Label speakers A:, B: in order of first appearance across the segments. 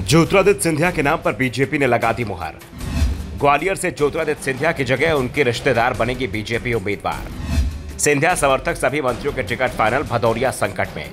A: ज्योतिरादित्य सिंधिया के नाम पर बीजेपी ने लगा दी मुहर। ग्वालियर से ज्योतिरादित्य सिंधिया की जगह उनके रिश्तेदार बनेंगे बीजेपी उम्मीदवार। सिंधिया समर्थक सभी मंत्रियों के टिकट फाइनल, भदौरिया संकट में।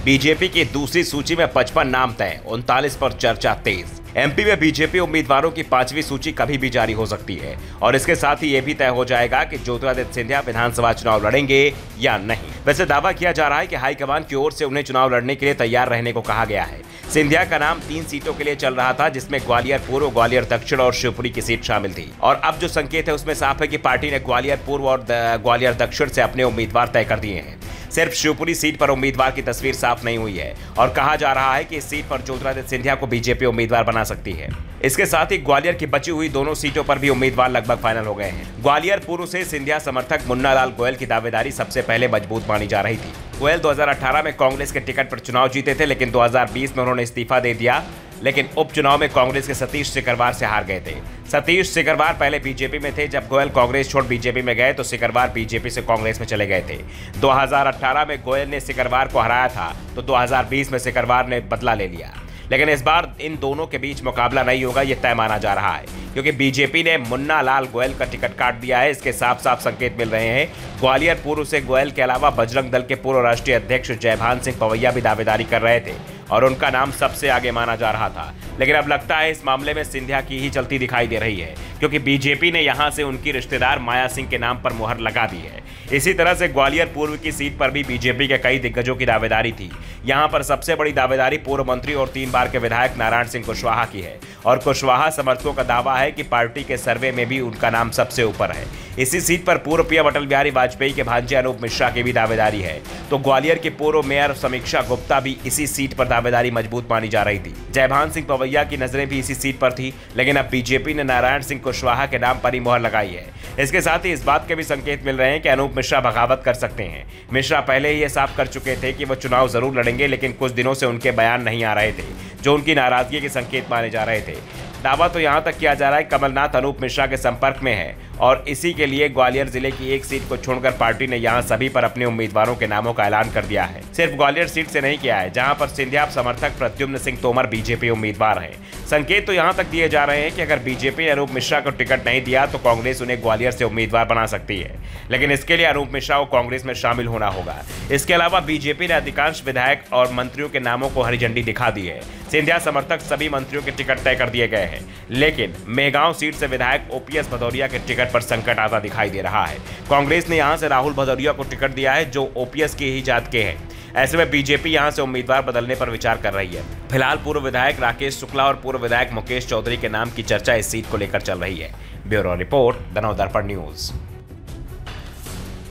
A: बीजेपी की दूसरी सूची में 55 नाम तय, 39 पर चर्चा तेज। एमपी में बीजेपी उम्मीदवारों की 5वीं सूची कभी भी जारी हो सकती है और इसके साथ ही यह भी तय हो जाएगा कि ज्योतिरादित्य सिंधिया विधानसभा चुनाव लड़ेंगे या नहीं। वैसे दावा किया जा रहा है कि हाईकमान की ओर से उन्हें चुनाव लड़ने के लिए तैयार रहने को कहा गया है। सिंधिया का नाम 3 सीटों के लिए चल रहा था, जिसमें ग्वालियर पूर्व, ग्वालियर दक्षिण और शिवपुरी की सीट शामिल थी। और अब जो संकेत है उसमें साफ है कि पार्टी ने ग्वालियर पूर्व और ग्वालियर दक्षिण से अपने उम्मीदवार तय कर दिए हैं। सिर्फ शिवपुरी सीट पर उम्मीदवार की तस्वीर साफ नहीं हुई है और कहा जा रहा है कि इस सीट पर ज्योतिरादित्य सिंधिया को बीजेपी उम्मीदवार बना सकती है। इसके साथ ही ग्वालियर की बची हुई दोनों सीटों पर भी उम्मीदवार लगभग फाइनल हो गए हैं। ग्वालियर पूर्व से सिंधिया समर्थक मुन्ना लाल गोयल की दावेदारी सबसे पहले मजबूत मानी जा रही थी। गोयल 2018 में कांग्रेस के टिकट पर चुनाव जीते थे, लेकिन 2020 में उन्होंने इस्तीफा दे दिया। लेकिन उपचुनाव में कांग्रेस के सतीश सिकरवार से हार गए थे। सतीश सिकरवार पहले बीजेपी में थे। जब गोयल कांग्रेस छोड़ बीजेपी में गए तो सिकरवार बीजेपी से कांग्रेस में चले गए थे। 2018 में गोयल ने सिकरवार को हराया था तो 2020 में सिकरवार ने बदला ले लिया। लेकिन इस बार इन दोनों के बीच मुकाबला नहीं होगा, यह तय माना जा रहा है, क्योंकि बीजेपी ने मुन्ना लाल गोयल का टिकट काट दिया है। इसके साफ साफ संकेत मिल रहे हैं। ग्वालियर पूर्व से गोयल के अलावा बजरंग दल के पूर्व राष्ट्रीय अध्यक्ष जयभान सिंह पवैया भी दावेदारी कर रहे थे और उनका नाम सबसे आगे माना जा रहा था। लेकिन अब लगता है इस मामले में सिंधिया की ही चलती दिखाई दे रही है, क्योंकि बीजेपी ने यहां से उनकी रिश्तेदार माया सिंह के नाम पर मुहर लगा दी है। इसी तरह से ग्वालियर पूर्व की सीट पर भी बीजेपी के कई दिग्गजों की दावेदारी थी। यहां पर सबसे बड़ी दावेदारी पूर्व मंत्री और 3 बार के विधायक नारायण सिंह कुशवाहा की है और कुशवाहा समर्थकों का दावा है कि पार्टी के सर्वे में भी उनका नाम सबसे ऊपर है। इसी सीट पर पूर्व पीएम अटल बिहारी वाजपेयी के भांजे अनूप मिश्रा की भी दावेदारी है। तो ग्वालियर की पूर्व मेयर समीक्षा गुप्ता भी इसी सीट पर दावेदारी मजबूत मानी जा रही थी। जयभान सिंह पवैया की नजरें भी इसी सीट पर थी, लेकिन अब बीजेपी ने नारायण सिंह कुशवाहा के नाम पर ही मुहर लगाई है। इसके साथ ही इस बात के भी संकेत मिल रहे हैं कि अनूप मिश्रा बगावत कर सकते हैं। मिश्रा पहले ही ये साफ कर चुके थे कि वो चुनाव जरूर लड़ेंगे, लेकिन कुछ दिनों से उनके बयान नहीं आ रहे थे, जो उनकी नाराजगी के संकेत माने जा रहे थे। दावा तो यहां तक किया जा रहा है कमलनाथ अनूप मिश्रा के संपर्क में है और इसी के लिए ग्वालियर जिले की एक सीट को छोड़कर पार्टी ने यहां सभी पर अपने उम्मीदवारों के नामों का ऐलान कर दिया है। सिर्फ ग्वालियर सीट से नहीं किया है, जहां पर सिंधिया समर्थक प्रद्युम्न सिंह तोमर बीजेपी उम्मीदवार हैं। संकेत तो यहां तक दिए जा रहे हैं कि अगर बीजेपी ने अनूप मिश्रा को टिकट नहीं दिया तो कांग्रेस उन्हें ग्वालियर से उम्मीदवार बना सकती है, लेकिन इसके लिए अनूप मिश्रा को कांग्रेस में शामिल होना होगा। इसके अलावा बीजेपी ने अधिकांश विधायक और मंत्रियों के नामों को हरी झंडी दिखा दी है। सिंधिया समर्थक सभी मंत्रियों के टिकट तय कर दिए गए हैं, लेकिन मेहगांव सीट से विधायक ओपीएस भदौरिया के टिकट पर संकट आता दिखाई दे रहा है। कांग्रेस ने यहां से राहुल भदौरिया को टिकट दिया है, जो ओपीएस की ही जात के हैं। ऐसे में बीजेपी यहां से उम्मीदवार बदलने पर विचार कर रही है। फिलहाल पूर्व विधायक राकेश शुक्ला और पूर्व विधायक मुकेश चौधरी के नाम की चर्चा इस सीट को लेकर चल रही है। Bureau report, the Navdarpan news.